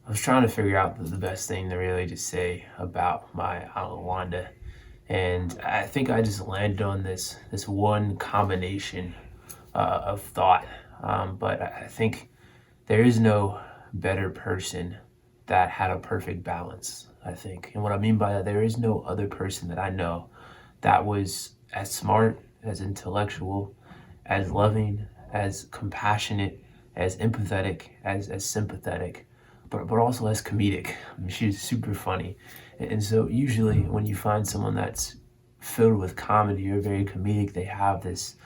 I was trying to figure out the best thing to really just say about my Aunt LaWanda, and I think I just landed on this one combination of thought. But I think there is no better person that had a perfect balance. I think, and what I mean by that, there is no other person that I know that was as smart, as intellectual, as loving, as compassionate, as empathetic, as sympathetic, but also as comedic. I mean, she's super funny. And so usually when you find someone that's filled with comedy or very comedic, they have this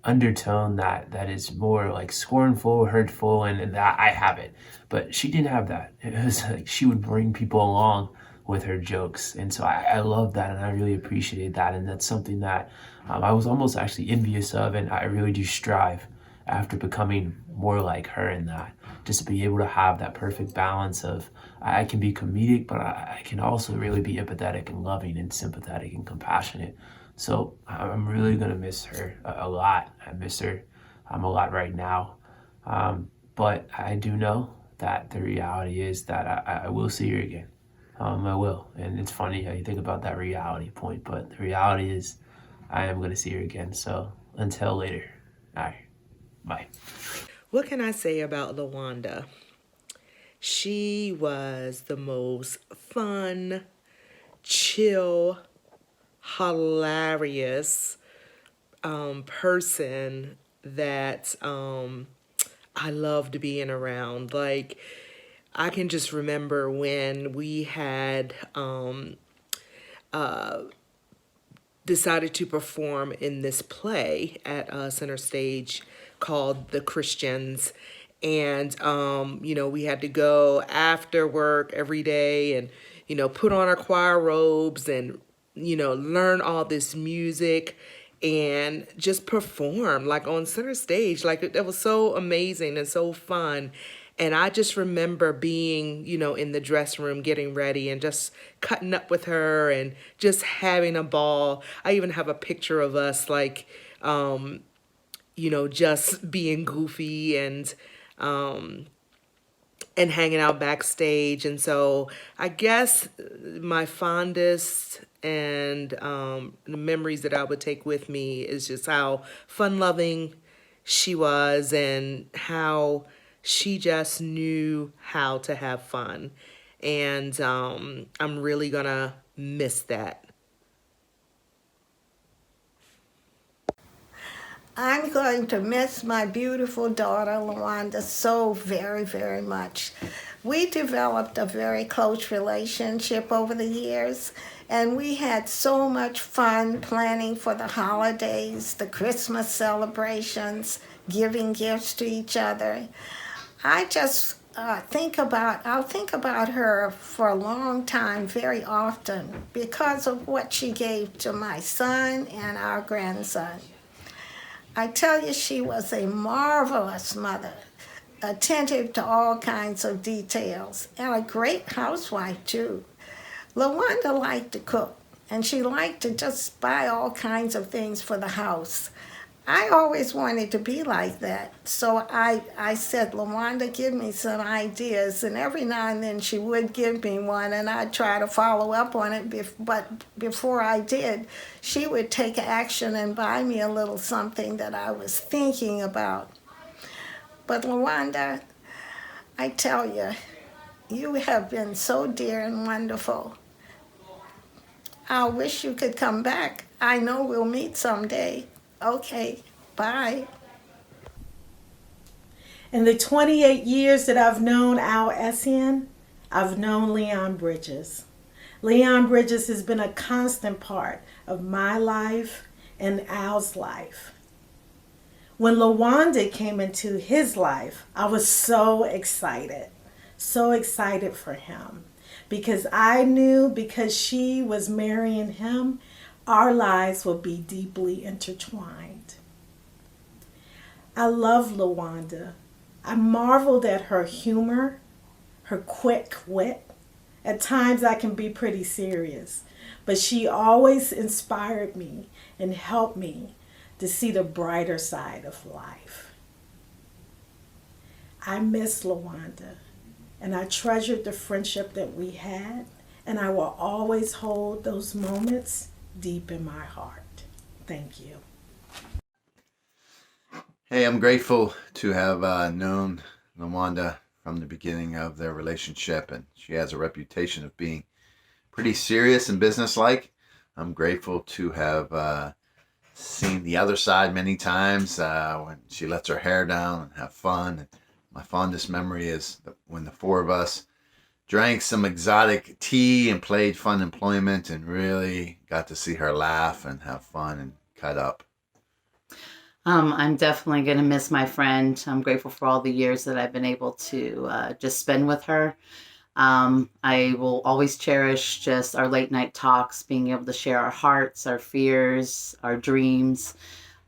undertone that is more like scornful, hurtful, and that I have it. But she didn't have that. It was like she would bring people along with her jokes, and so I love that, and I really appreciate that, and that's something that I was almost actually envious of, and I really do strive after becoming more like her in that, just to be able to have that perfect balance of I can be comedic, but I can also really be empathetic and loving and sympathetic and compassionate. So I'm really gonna miss her a lot. I miss her a lot right now. But I do know that the reality is that I will see her again. I will. And it's funny how you think about that reality point, but the reality is I am going to see her again. So until later. All right. Bye. What can I say about LaWanda? She was the most fun, chill, hilarious person that I loved being around. Like, I can just remember when we had decided to perform in this play at Center Stage called The Christians. And, we had to go after work every day and, put on our choir robes and, learn all this music and just perform like on center stage. Like it was so amazing and so fun. And I just remember being, in the dressing room getting ready and just cutting up with her and just having a ball. I even have a picture of us like, just being goofy and hanging out backstage. And so I guess my fondest and the memories that I would take with me is just how fun loving she was and how she just knew how to have fun. And I'm really gonna miss that. I'm going to miss my beautiful daughter, LaWanda, so very, very much. We developed a very close relationship over the years, and we had so much fun planning for the holidays, the Christmas celebrations, giving gifts to each other. I just I'll think about her for a long time, very often, because of what she gave to my son and our grandson. I tell you, she was a marvelous mother, attentive to all kinds of details, and a great housewife, too. LaWanda liked to cook, and she liked to just buy all kinds of things for the house. I always wanted to be like that. So I said, LaWanda, give me some ideas. And every now and then she would give me one, and I'd try to follow up on it. But before I did, she would take action and buy me a little something that I was thinking about. But LaWanda, I tell you, you have been so dear and wonderful. I wish you could come back. I know we'll meet someday. Okay, bye. In the 28 years that I've known Al Essien, I've known Leon Bridges. Leon Bridges has been a constant part of my life and Al's life. When LaWanda came into his life, I was so excited for him. Because I knew because she was marrying him, our lives would be deeply intertwined. I love LaWanda. I marveled at her humor, her quick wit. At times I can be pretty serious, but she always inspired me and helped me to see the brighter side of life. I miss LaWanda. And I treasured the friendship that we had, and I will always hold those moments deep in my heart. Thank you. Hey, I'm grateful to have known LaWanda from the beginning of their relationship, and she has a reputation of being pretty serious and businesslike. I'm grateful to have seen the other side many times when she lets her hair down and have fun. And my fondest memory is when the four of us drank some exotic tea and played fun employment and really got to see her laugh and have fun and cut up. I'm definitely going to miss my friend. I'm grateful for all the years that I've been able to just spend with her. I will always cherish just our late night talks, being able to share our hearts, our fears, our dreams,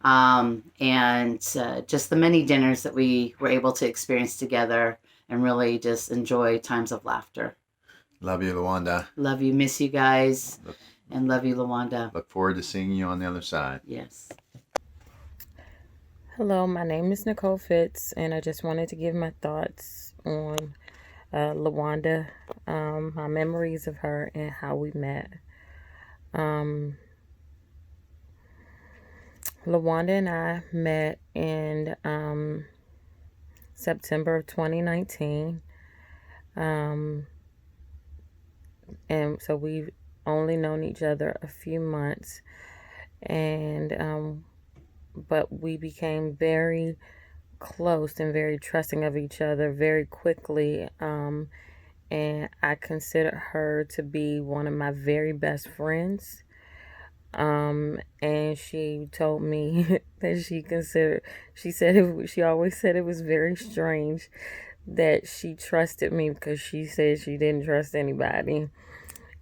and just the many dinners that we were able to experience together and really just enjoy times of laughter. Love you, LaWanda. Love you, miss you guys, and love you, LaWanda. Look forward to seeing you on the other side. Yes. Hello, my name is Nicole Fitz, and I just wanted to give my thoughts on LaWanda, my memories of her, and how we met. LaWanda and I met in September of 2019, and so we've only known each other a few months, and but we became very close and very trusting of each other very quickly. And I consider her to be one of my very best friends. And she told me that she always said it was very strange that she trusted me because she said she didn't trust anybody.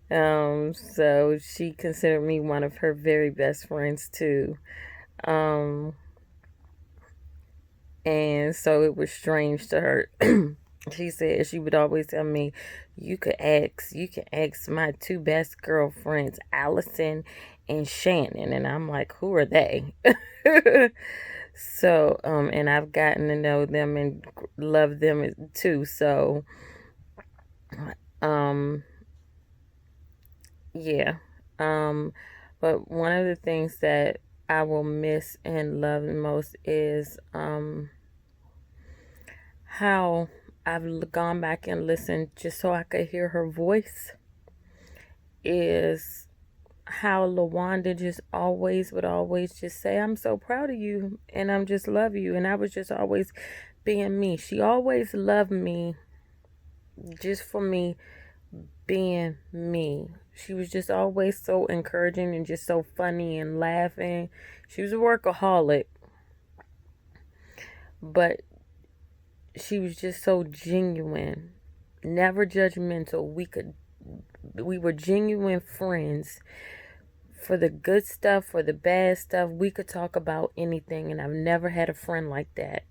So she considered me one of her very best friends too. And so it was strange to her. She said she would always tell me, you can ask my two best girlfriends, Allison and Shannon. And I'm like, who are they? So, and I've gotten to know them and love them too. So, yeah. But one of the things that I will miss and love the most is, how I've gone back and listened just so I could hear her voice, is how LaWanda just would always just say, I'm so proud of you and I'm just love you. And I was just always being me. She always loved me just for me being me. She was just always so encouraging and just so funny and laughing. She was a workaholic, but she was just so genuine, never judgmental. We were genuine friends. For the good stuff, for the bad stuff, we could talk about anything, and I've never had a friend like that.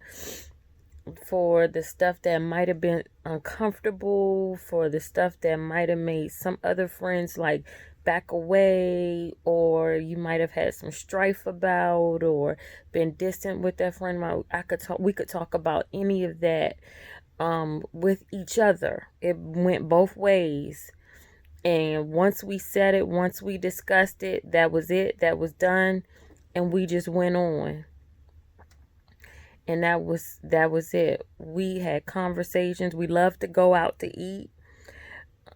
For the stuff that might have been uncomfortable, for the stuff that might have made some other friends like back away, or you might have had some strife about, or been distant with that friend. We could talk about any of that with each other. It went both ways. And once we said it, once we discussed it, that was it. That was done. And we just went on. And that was it. We had conversations. We loved to go out to eat.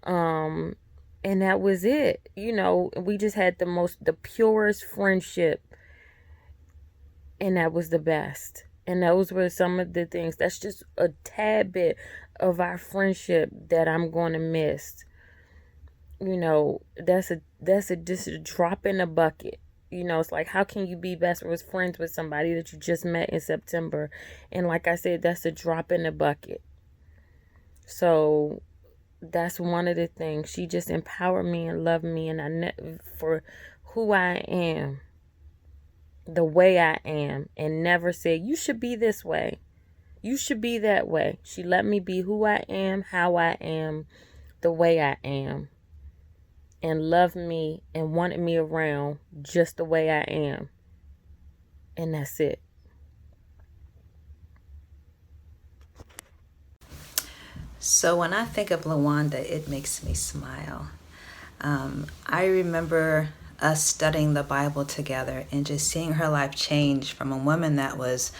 And that was it. You know, we just had the purest friendship. And that was the best. And those were some of the things. That's just a tad bit of our friendship that I'm going to miss. You know, that's just a drop in the bucket. You know, it's like, how can you be friends with somebody that you just met in September? And like I said, that's a drop in the bucket. So that's one of the things. She just empowered me and loved me, and for who I am, the way I am, and never said, you should be this way. You should be that way. She let me be who I am, how I am, the way I am. And loved me and wanted me around just the way I am. And that's it. So when I think of LaWanda, it makes me smile. I remember us studying the Bible together and just seeing her life change from a woman that was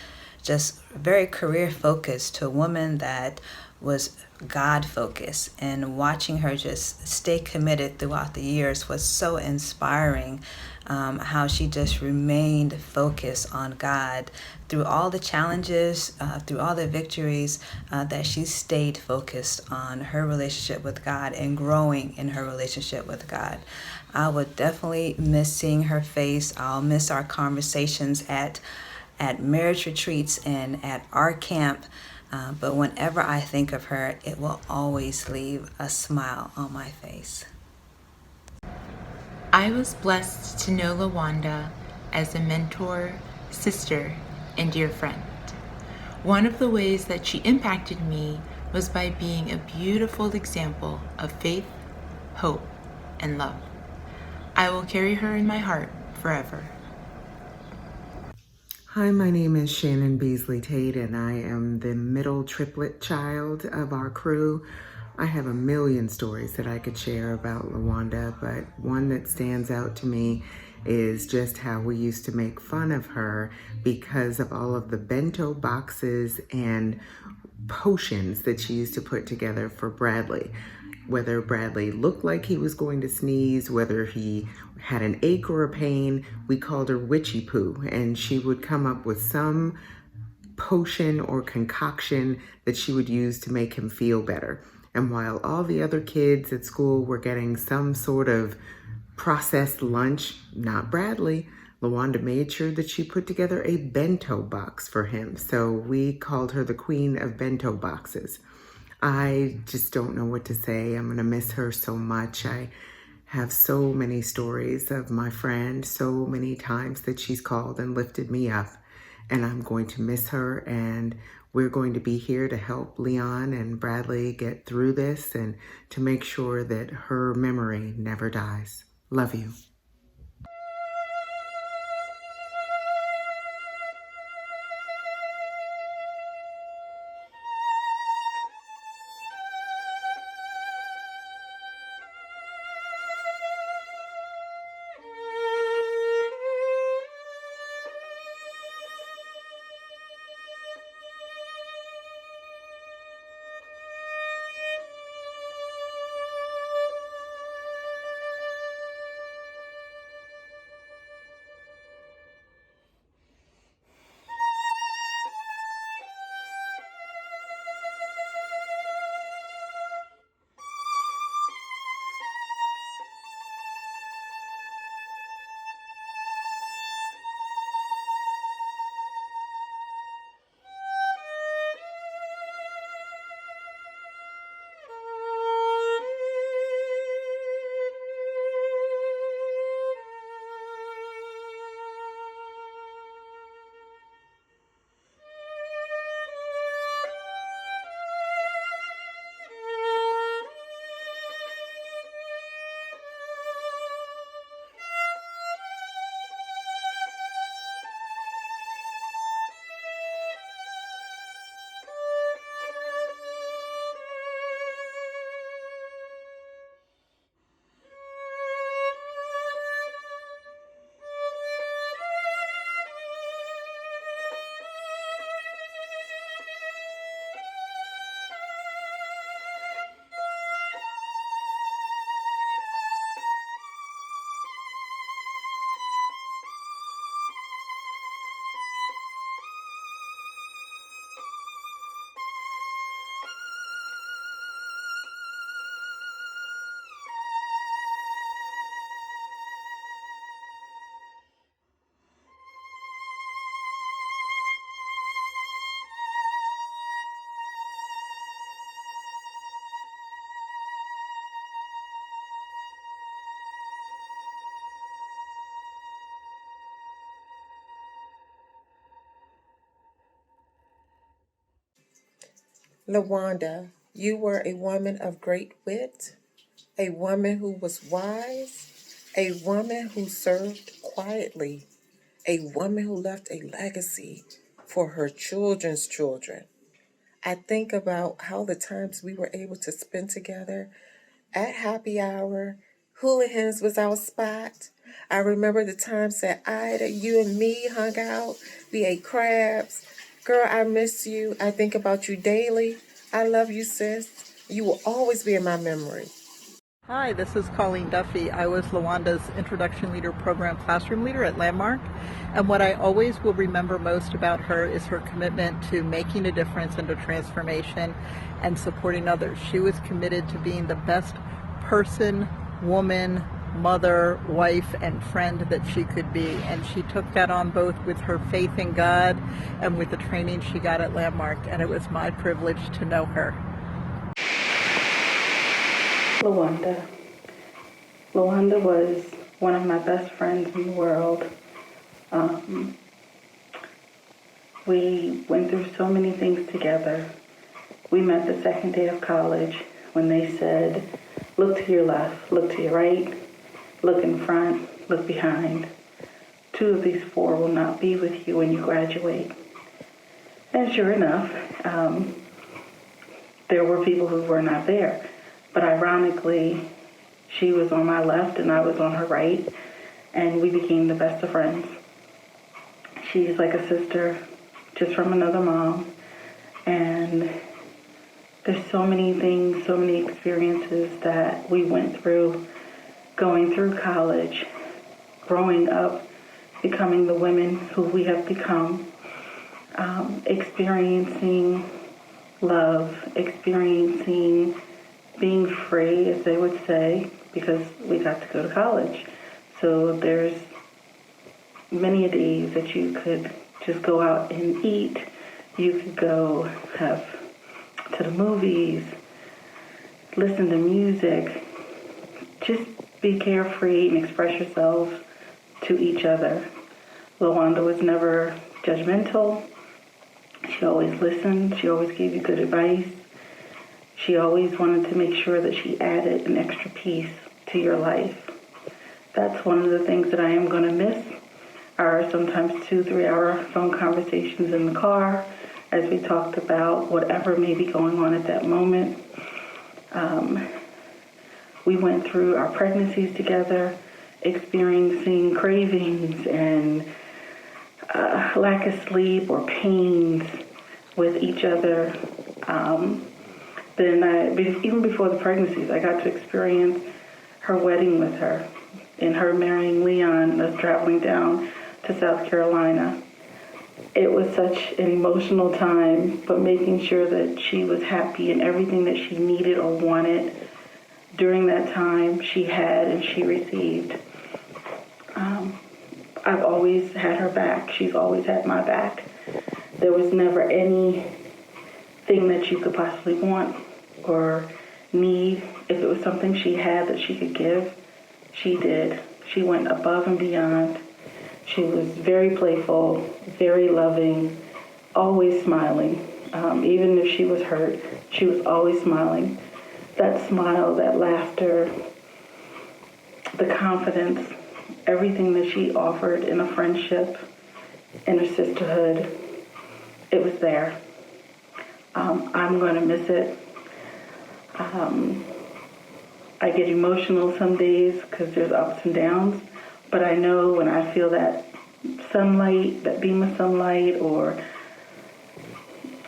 just very career focused to a woman that was God focused. And watching her just stay committed throughout the years was so inspiring. How she just remained focused on God through all the challenges, through all the victories, that she stayed focused on her relationship with God and growing in her relationship with God. I would definitely miss seeing her face. I'll miss our conversations at marriage retreats and at our camp. But whenever I think of her, it will always leave a smile on my face. I was blessed to know LaWanda as a mentor, sister, and dear friend. One of the ways that she impacted me was by being a beautiful example of faith, hope, and love. I will carry her in my heart forever. Hi, my name is Shannon Beasley Tate, and I am the middle triplet child of our crew. I have a million stories that I could share about LaWanda, but one that stands out to me is just how we used to make fun of her because of all of the bento boxes and potions that she used to put together for Bradley. Whether Bradley looked like he was going to sneeze, whether he had an ache or a pain, we called her Witchy Poo, and she would come up with some potion or concoction that she would use to make him feel better. And while all the other kids at school were getting some sort of processed lunch, not Bradley, LaWanda made sure that she put together a bento box for him. So we called her the Queen of Bento Boxes. I just don't know what to say. I'm going to miss her so much. I have so many stories of my friend, so many times that she's called and lifted me up. And I'm going to miss her, and we're going to be here to help Leon and Bradley get through this and to make sure that her memory never dies. Love you. LaWanda, you were a woman of great wit, a woman who was wise, a woman who served quietly, a woman who left a legacy for her children's children. I think about how the times we were able to spend together at happy hour. Hooligans was our spot. I remember the times that Ida, you and me hung out. We ate crabs. Girl, I miss you. I think about you daily. I love you, sis. You will always be in my memory. Hi, this is Colleen Duffy. I was LaWanda's Introduction Leader Program Classroom Leader at Landmark. And what I always will remember most about her is her commitment to making a difference and to transformation and supporting others. She was committed to being the best person, woman, mother, wife, and friend that she could be. And she took that on both with her faith in God and with the training she got at Landmark. And it was my privilege to know her. LaWanda. LaWanda was one of my best friends in the world. We went through so many things together. We met the second day of college when they said, look to your left, look to your right, look in front, look behind. 2 of these 4 will not be with you when you graduate. And sure enough, there were people who were not there. But ironically, she was on my left and I was on her right, and we became the best of friends. She's like a sister, just from another mom. And there's so many things, so many experiences that we went through, going through college, growing up, becoming the women who we have become, experiencing love, experiencing being free, as they would say, because we got to go to college. So there's many days that you could just go out and eat. You could go have to the movies, listen to music, just be carefree and express yourselves to each other. LaWanda was never judgmental. She always listened. She always gave you good advice. She always wanted to make sure that she added an extra piece to your life. That's one of the things that I am going to miss, are sometimes 2-3 hour phone conversations in the car as we talked about whatever may be going on at that moment. We went through our pregnancies together, experiencing cravings and lack of sleep or pains with each other. Then even before the pregnancies, I got to experience her wedding with her and her marrying Leon, us traveling down to South Carolina. It was such an emotional time, but making sure that she was happy and everything that she needed or wanted during that time she had and she received. I've always had her back. She's always had my back. There was never anything that you could possibly want or need. If it was something she had that she could give, she did. She went above and beyond. She was very playful, very loving, always smiling. Even if she was hurt, she was always smiling. That smile, that laughter, the confidence, everything that she offered in a friendship, in a sisterhood, it was there. I'm going to miss it. I get emotional some days because there's ups and downs, but I know when I feel that sunlight, that beam of sunlight, or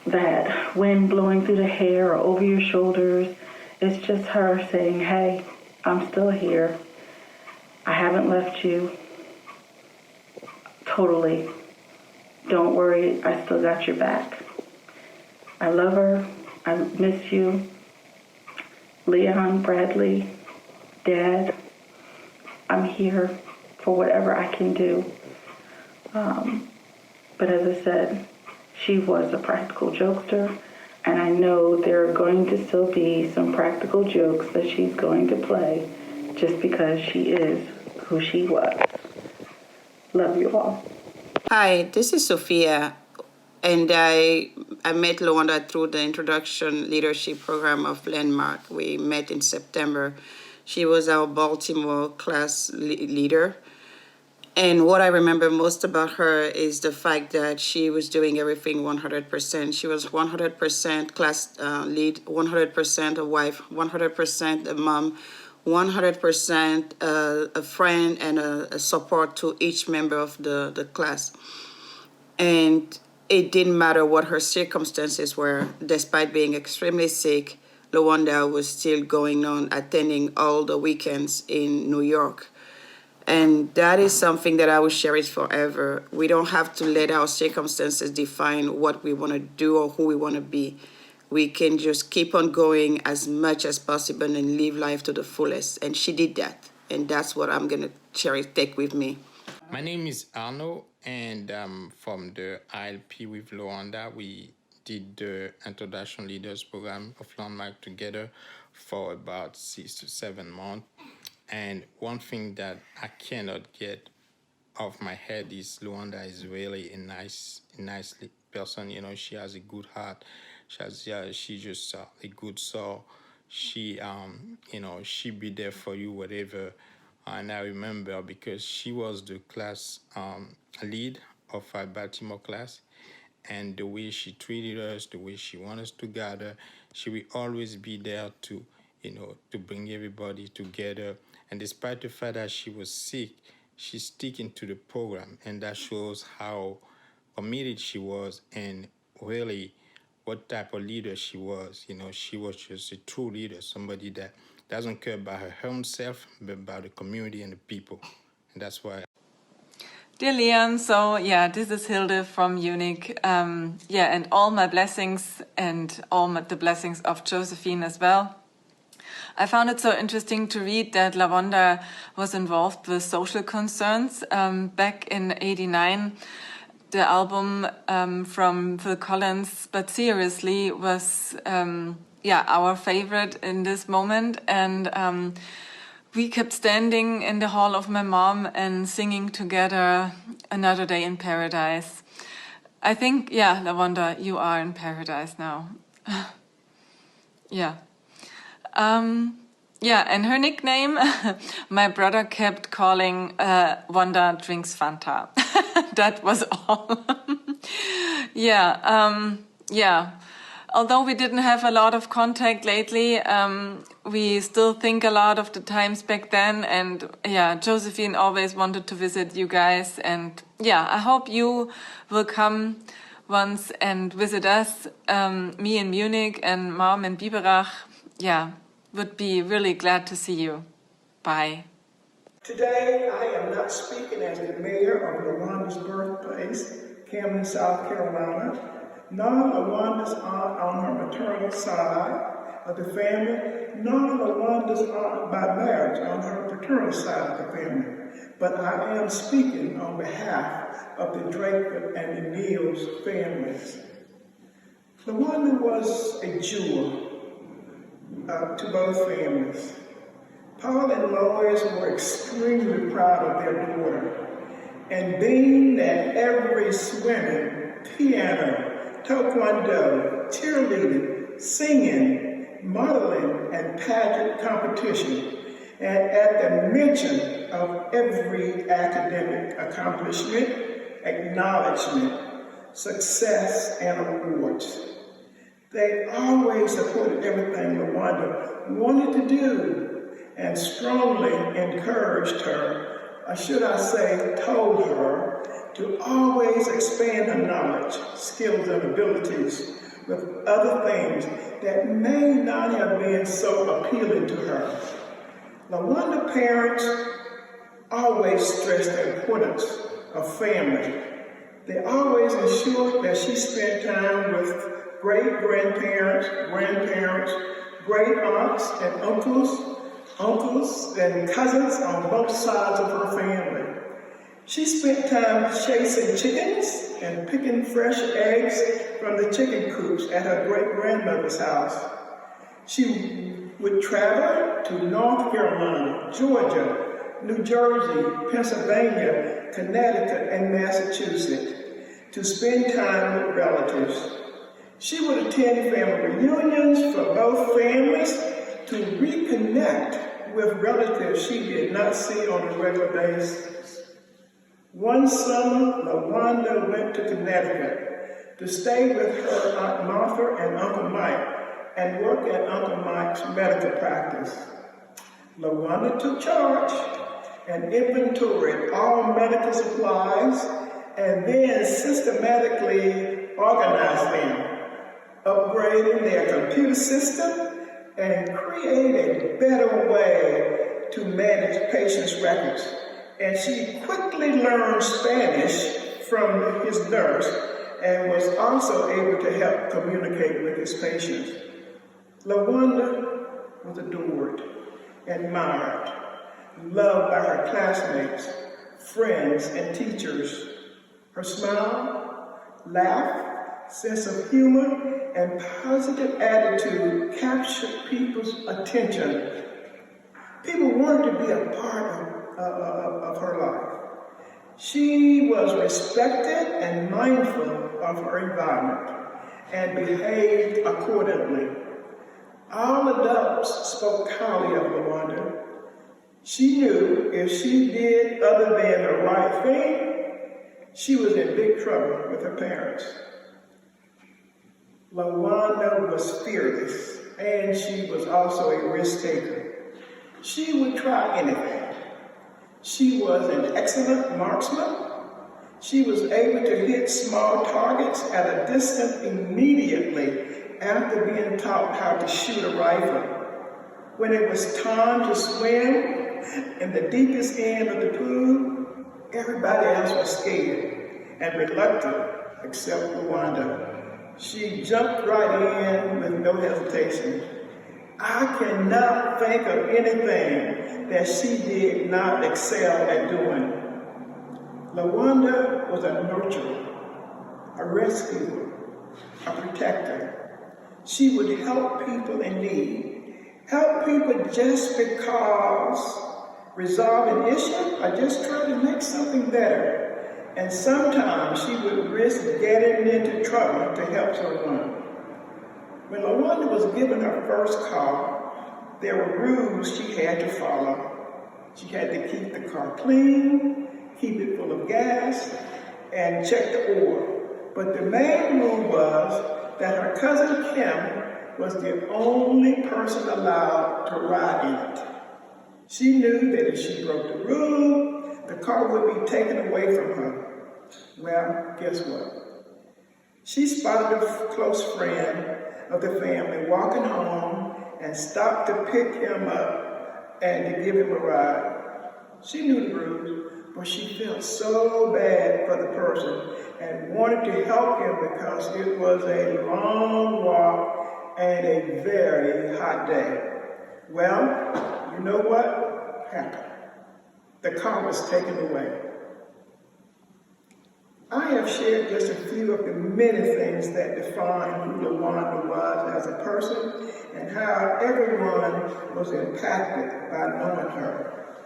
that wind blowing through the hair or over your shoulders, it's just her saying, hey, I'm still here. I haven't left you totally. Don't worry, I still got your back. I love her. I miss you. Leon, Bradley, Dad, I'm here for whatever I can do. But as I said, she was a practical jokester, and I know there are going to still be some practical jokes that she's going to play just because she is who she was. Love you all. Hi, this is Sophia, and I met LaWanda through the Introduction Leadership Program of Landmark. We met in September. She was our Baltimore class leader, And what I remember most about her is the fact that she was doing everything 100%. She was 100% class lead, 100% a wife, 100% a mom, 100% a friend and a support to each member of the class. And it didn't matter what her circumstances were, despite being extremely sick, LaWanda was still going on, attending all the weekends in New York. And that is something that I will cherish forever. We don't have to let our circumstances define what we want to do or who we want to be. We can just keep on going as much as possible and live life to the fullest. And she did that. And that's what I'm going to take with me. My name is Arno, and from the ILP with LaWanda. We did the Introduction Leaders Program of Landmark together for about 6 to 7 months. And one thing that I cannot get off my head is LaWanda is really a nice person. You know, she has a good heart. She just a good soul. She you know, she be there for you whatever. And I remember because she was the class lead of our Baltimore class, and the way she treated us, the way she wanted us to gather, she will always be there to, you know, to bring everybody together. And despite the fact that she was sick, she's sticking to the program, and that shows how committed she was and really what type of leader she was. You know, she was just a true leader, somebody that doesn't care about her own self, but about the community and the people. And that's why. Dear Leon, so yeah, this is Hilde from Munich. And all my blessings and the blessings of Josephine as well. I found it so interesting to read that LaWanda was involved with social concerns back in '89. The album from Phil Collins, But Seriously, was our favorite in this moment. And we kept standing in the hall of my mom and singing together Another Day in Paradise. I think, LaWanda, you are in paradise now. Yeah. And her nickname, my brother kept calling Wanda Drinks Fanta. That was all. Although we didn't have a lot of contact lately, we still think a lot of the times back then. And Josephine always wanted to visit you guys. And I hope you will come once and visit us, me in Munich and Mom in Biberach. Would be really glad to see you. Bye. Today, I am not speaking as the mayor of LaWanda's birthplace, Camden, South Carolina, nor LaWanda's aunt on her maternal side of the family, nor LaWanda's aunt by marriage on her paternal side of the family. But I am speaking on behalf of the Drakeford and the Neals families. LaWanda was a jewel to both families. Paul and Lois were extremely proud of their daughter and being at every swimming, piano, taekwondo, cheerleading, singing, modeling, and pageant competition, and at the mention of every academic accomplishment, acknowledgement, success, and awards. They always supported everything LaWanda wanted to do and strongly encouraged her, or should I say, told her, to always expand her knowledge, skills, and abilities with other things that may not have been so appealing to her. LaWanda parents always stressed the importance of family. They always ensured that she spent time with great-grandparents, grandparents, great-aunts and uncles and cousins on both sides of her family. She spent time chasing chickens and picking fresh eggs from the chicken coops at her great-grandmother's house. She would travel to North Carolina, Georgia, New Jersey, Pennsylvania, Connecticut, and Massachusetts to spend time with relatives. She would attend family reunions for both families to reconnect with relatives she did not see on a regular basis. One summer, LaWanda went to Connecticut to stay with her Aunt Martha and Uncle Mike and work at Uncle Mike's medical practice. LaWanda took charge and inventoried all medical supplies and then systematically organized them, upgrading their computer system and created a better way to manage patients' records. And she quickly learned Spanish from his nurse and was also able to help communicate with his patients. LaWanda was adored, admired, loved by her classmates, friends, and teachers. Her smile, laugh, sense of humor, and positive attitude captured people's attention. People wanted to be a part of her life. She was respected and mindful of her environment and behaved accordingly. All adults spoke highly of LaWanda. She knew if she did other than the right thing, she was in big trouble with her parents. LaWanda was fearless, and she was also a risk taker. She would try anything. She was an excellent marksman. She was able to hit small targets at a distance immediately after being taught how to shoot a rifle. When it was time to swim in the deepest end of the pool, everybody else was scared and reluctant except LaWanda. She jumped right in with no hesitation. I cannot think of anything that she did not excel at doing. LaWanda was a nurturer, a rescuer, a protector. She would help people in need, help people just because resolve an issue or just try to make something better. And sometimes she would risk getting into trouble to help someone. When LaWanda was given her first car, there were rules she had to follow. She had to keep the car clean, keep it full of gas, and check the oil. But the main rule was that her cousin Kim was the only person allowed to ride in it. She knew that if she broke the rule, the car would be taken away from her. Well, guess what? She spotted a close friend of the family walking home and stopped to pick him up and to give him a ride. She knew the rules, but she felt so bad for the person and wanted to help him because it was a long walk and a very hot day. Well, you know what happened? The car was taken away. I have shared just a few of the many things that define who LaWanda was as a person and how everyone was impacted by knowing her.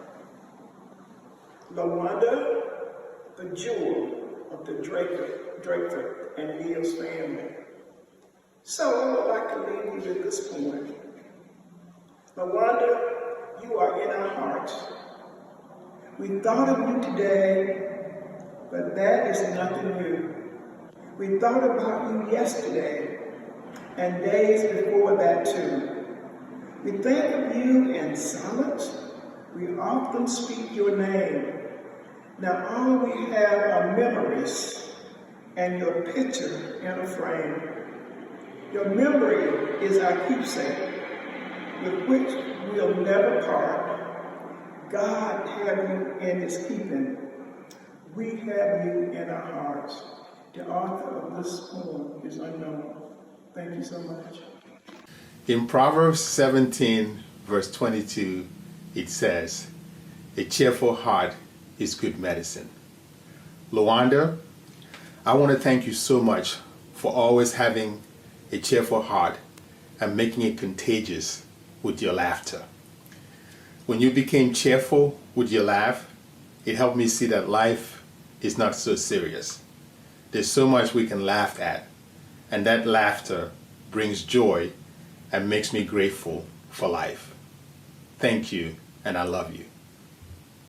LaWanda, the jewel of the Drakeford and Neil's family. So I would like to leave you with this point. LaWanda, you are in our hearts. We thought of you today, but that is nothing new. We thought about you yesterday and days before that too. We think of you in silence. We often speak your name. Now all we have are memories and your picture in a frame. Your memory is our keepsake, with which we'll never part. God have you in his keeping. We have you in our hearts. The author of this poem is unknown. Thank you so much. In Proverbs 17, verse 22, it says, "A cheerful heart is good medicine." LaWanda, I want to thank you so much for always having a cheerful heart and making it contagious with your laughter. When you became cheerful with your laugh, it helped me see that life is not so serious. There's so much we can laugh at, and that laughter brings joy and makes me grateful for life. Thank you, and I love you.